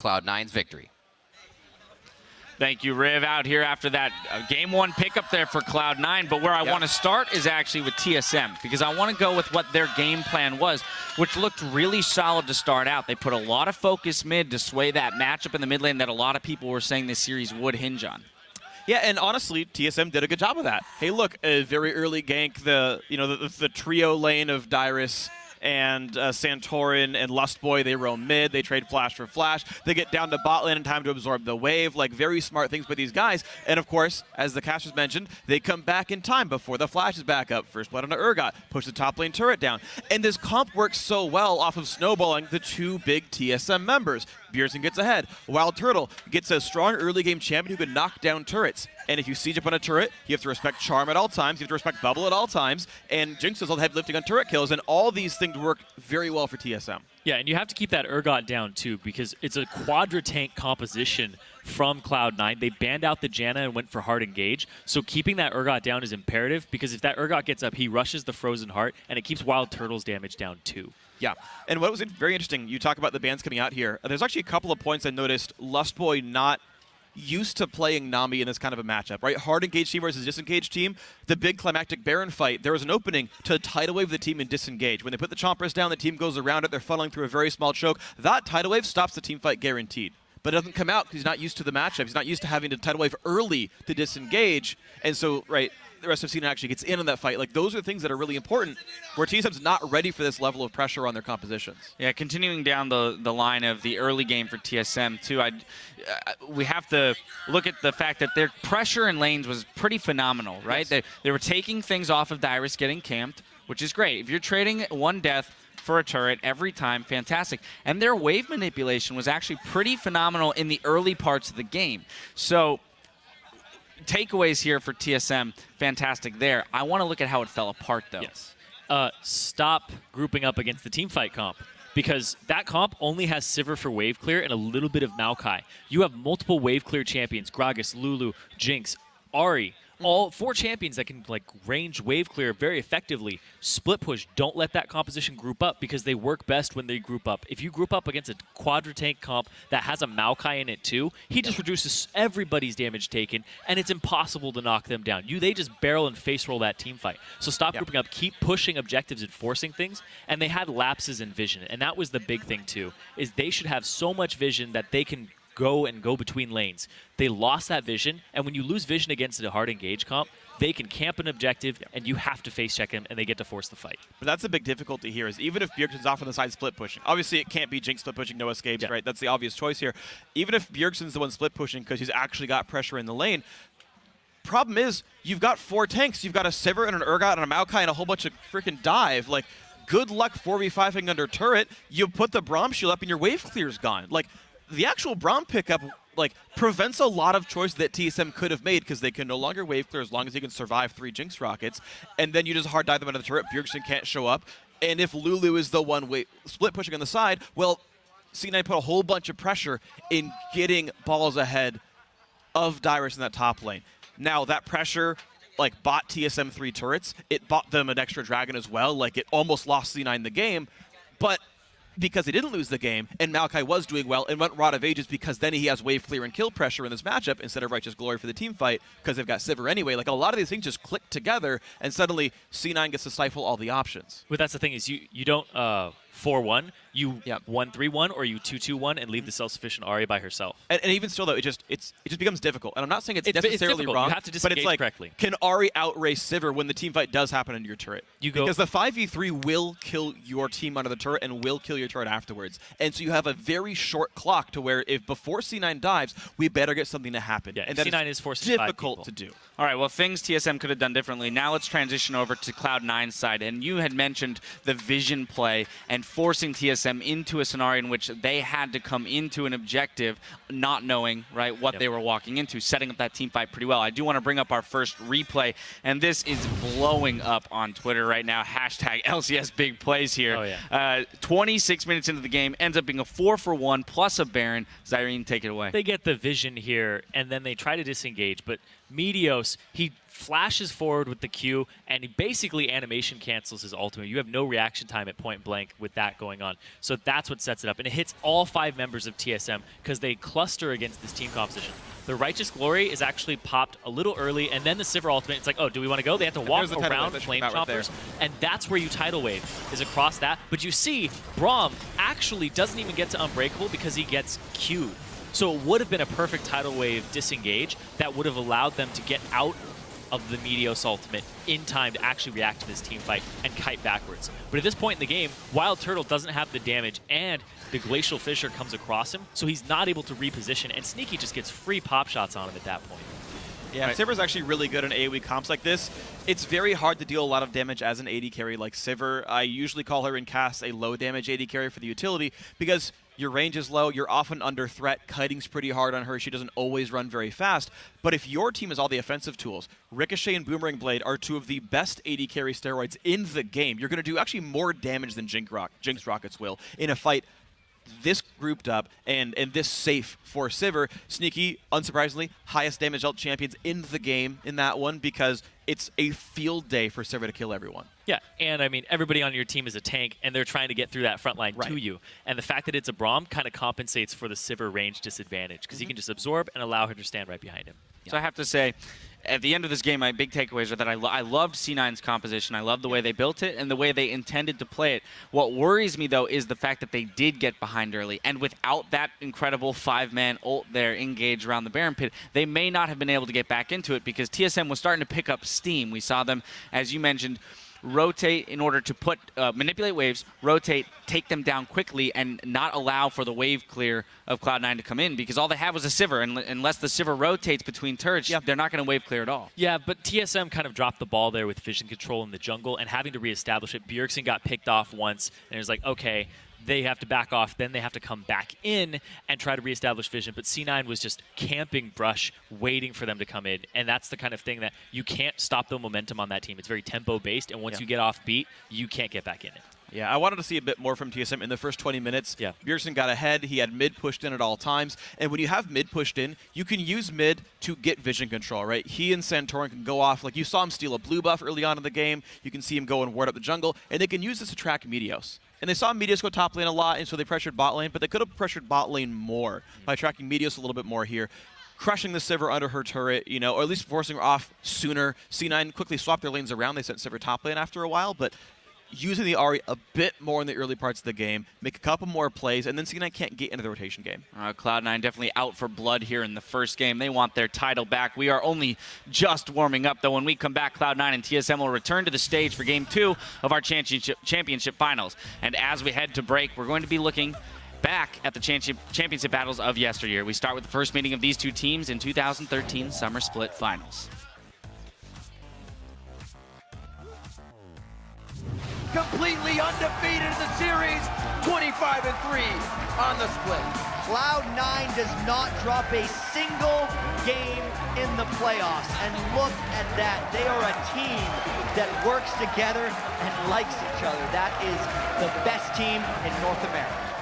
Cloud9's victory. Thank you, Riv, out here after that game one pickup there for Cloud9. But where I want to start is actually with TSM, because I want to go with what their game plan was, which looked really solid to start out. They put a lot of focus mid to sway that matchup in the mid lane that a lot of people were saying this series would hinge on. Yeah, and honestly, TSM did a good job of that. Hey, look, a very early gank, the trio lane of Dyrus and Santorin and Lustboy, they roam mid, they trade flash for flash, they get down to bot lane in time to absorb the wave, like very smart things by these guys. And of course, as the casters mentioned, they come back in time before the flash is back up. First blood on Urgot, push the top lane turret down. And this comp works so well off of snowballing the two big TSM members. Bjergsen gets ahead. Wild Turtle gets a strong early game champion who can knock down turrets. And if you siege up on a turret, you have to respect Charm at all times, you have to respect Bubble at all times, and Jinx does all the heavy lifting on turret kills, and all these things work very well for TSM. Yeah, and you have to keep that Urgot down too, because it's a quadra tank composition from Cloud9. They banned out the Janna and went for hard engage, so keeping that Urgot down is imperative, because if that Urgot gets up, he rushes the Frozen Heart, and it keeps Wild Turtle's damage down too. Yeah, and what was very interesting, you talk about the bans coming out here. There's actually a couple of points I noticed Lustboy not used to playing Nami in this kind of a matchup, right? Hard engaged team versus disengaged team. The big climactic Baron fight, there was an opening to tidal wave the team and disengage. When they put the chompers down, the team goes around it, they're funneling through a very small choke. That tidal wave stops the team fight guaranteed. But it doesn't come out because he's not used to the matchup. He's not used to having to tidal wave early to disengage. And so, right, the rest of Cena actually gets in on that fight. Like, those are things that are really important, where TSM's not ready for this level of pressure on their compositions. Yeah, continuing down the line of the early game for TSM, too, we have to look at the fact that their pressure in lanes was pretty phenomenal, right? Yes. They were taking things off of Dyrus getting camped, which is great. If you're trading one death for a turret every time, fantastic. And their wave manipulation was actually pretty phenomenal in the early parts of the game. So takeaways here for TSM, fantastic there. I want to look at how it fell apart, though. Yes. Stop grouping up against the teamfight comp, because that comp only has Sivir for wave clear and a little bit of Maokai. You have multiple wave clear champions, Gragas, Lulu, Jinx, Ahri. All 4 champions that can like range wave clear very effectively. Split push, don't let that composition group up, because they work best when they group up. If you group up against a quadra tank comp that has a Maokai in it too, he just reduces everybody's damage taken, and it's impossible to knock them down. They just barrel and face roll that team fight. So stop grouping up, keep pushing objectives and forcing things, and they had lapses in vision, and that was the big thing too, is they should have so much vision that they can go between lanes. They lost that vision, and when you lose vision against a hard engage comp, they can camp an objective, and you have to face check him, and they get to force the fight. But that's the big difficulty here, is even if Bjergsen's off on the side split pushing, obviously it can't be Jinx split pushing, no escapes, right? That's the obvious choice here. Even if Bjergsen's the one split pushing because he's actually got pressure in the lane, problem is you've got 4 tanks. You've got a Sivir and an Urgot and a Maokai and a whole bunch of freaking dive. Like, good luck 4v5ing under turret. You put the Braum shield up and your wave clear's gone. Like, the actual Braum pickup prevents a lot of choice that TSM could have made, because they can no longer wave clear as long as you can survive 3 Jinx rockets, and then you just hard dive them under the turret. Bjergsen can't show up, and if Lulu is the one split pushing on the side, well, C9 put a whole bunch of pressure in getting balls ahead of Dyrus in that top lane. Now that pressure bought TSM 3 turrets. It bought them an extra dragon as well. Like, it almost lost C9 the game, but because they didn't lose the game, and Maokai was doing well and went Rod of Ages, because then he has wave clear and kill pressure in this matchup instead of Righteous Glory for the team fight, because they've got Sivir anyway. Like, a lot of these things just click together, and suddenly C9 gets to stifle all the options. But that's the thing, is you don't 4-1, you 1-3-1, or you 2-2-1 and leave the self-sufficient Ahri by herself. And even still, though, it just becomes difficult. And I'm not saying it's necessarily wrong, you have to disengage correctly. Can Ahri outrace Sivir when the team fight does happen under your turret? Because the 5v3 will kill your team under the turret and will kill your turret afterwards. And so you have a very short clock to where if before C9 dives, we better get something to happen. Yeah, and that C9 is forced difficult to do. All right, well, things TSM could have done differently. Now let's transition over to Cloud9's side. And you had mentioned the vision play and forcing TSM into a scenario in which they had to come into an objective not knowing, right, what they were walking into, setting up that team fight pretty well. I do want to bring up our first replay, and this is blowing up on Twitter right now. Hashtag LCS big plays here. Oh, yeah. 26 minutes into the game, ends up being a 4-for-1 plus a Baron. Zyrene, take it away. They get the vision here, and then they try to disengage, but Meteos, he flashes forward with the Q, and he basically animation cancels his ultimate. You have no reaction time at point blank with that going on. So that's what sets it up. And it hits all 5 members of TSM because they cluster against this team composition. The Righteous Glory is actually popped a little early, and then the Sivir ultimate, it's like, oh, do we want to go? They have to walk around Flame Choppers, and that's where you Tidal Wave, is across that. But you see, Braum actually doesn't even get to Unbreakable because he gets Q'd. So it would have been a perfect Tidal Wave disengage that would have allowed them to get out of the Meteos ultimate in time to actually react to this team fight and kite backwards. But at this point in the game, Wild Turtle doesn't have the damage, and the Glacial Fissure comes across him, so he's not able to reposition, and Sneaky just gets free pop shots on him at that point. Yeah, right. Sivir's actually really good in AoE comps like this. It's very hard to deal a lot of damage as an AD carry like Sivir. I usually call her in cast a low damage AD carry for the utility because your range is low, you're often under threat, kiting's pretty hard on her, she doesn't always run very fast. But if your team has all the offensive tools, Ricochet and Boomerang Blade are 2 of the best AD carry steroids in the game. You're going to do actually more damage than Jinx Rockets will in a fight this grouped up and this safe for Sivir. Sneaky, unsurprisingly, highest damage dealt champions in the game in that one because it's a field day for Sivir to kill everyone. Yeah, and I mean, everybody on your team is a tank, and they're trying to get through that front line to you. And the fact that it's a Braum kind of compensates for the Sivir range disadvantage because he can just absorb and allow her to stand right behind him. So I have to say, at the end of this game, my big takeaways are that I loved C9's composition. I loved the way they built it and the way they intended to play it. What worries me, though, is the fact that they did get behind early. And without that incredible 5-man ult there engaged around the Baron Pit, they may not have been able to get back into it because TSM was starting to pick up steam. We saw them, as you mentioned, rotate in order to manipulate waves, rotate, take them down quickly, and not allow for the wave clear of Cloud9 to come in because all they have was a Sivir, and unless the Sivir rotates between turrets, they're not going to wave clear at all. Yeah, but TSM kind of dropped the ball there with vision control in the jungle and having to reestablish it. Bjergsen got picked off once, and it was like, okay, they have to back off, then they have to come back in and try to reestablish vision. But C9 was just camping brush, waiting for them to come in. And that's the kind of thing that you can't stop the momentum on that team. It's very tempo-based, and once you get off beat, you can't get back in it. Yeah, I wanted to see a bit more from TSM in the first 20 minutes. Yeah. Bjergsen got ahead. He had mid pushed in at all times. And when you have mid pushed in, you can use mid to get vision control, right? He and Santorin can go off. Like, you saw him steal a blue buff early on in the game. You can see him go and ward up the jungle. And they can use this to track Meteos. And they saw Meteos go top lane a lot, and so they pressured bot lane. But they could have pressured bot lane more by tracking Meteos a little bit more here. Crushing the Sivir under her turret, you know, or at least forcing her off sooner. C9 quickly swapped their lanes around. They sent Sivir top lane after a while, but using the Ahri a bit more in the early parts of the game, make a couple more plays, and then C9 can't get into the rotation game. Cloud9 definitely out for blood here in the first game. They want their title back. We are only just warming up, though. When we come back, Cloud9 and TSM will return to the stage for Game 2 of our championship finals. And as we head to break, we're going to be looking back at the championship battles of yesteryear. We start with the first meeting of these two teams in 2013 Summer Split Finals. Completely undefeated in the series, 25-3 on the split. Cloud9 does not drop a single game in the playoffs, and look at that. They are a team that works together and likes each other. That is the best team in North America.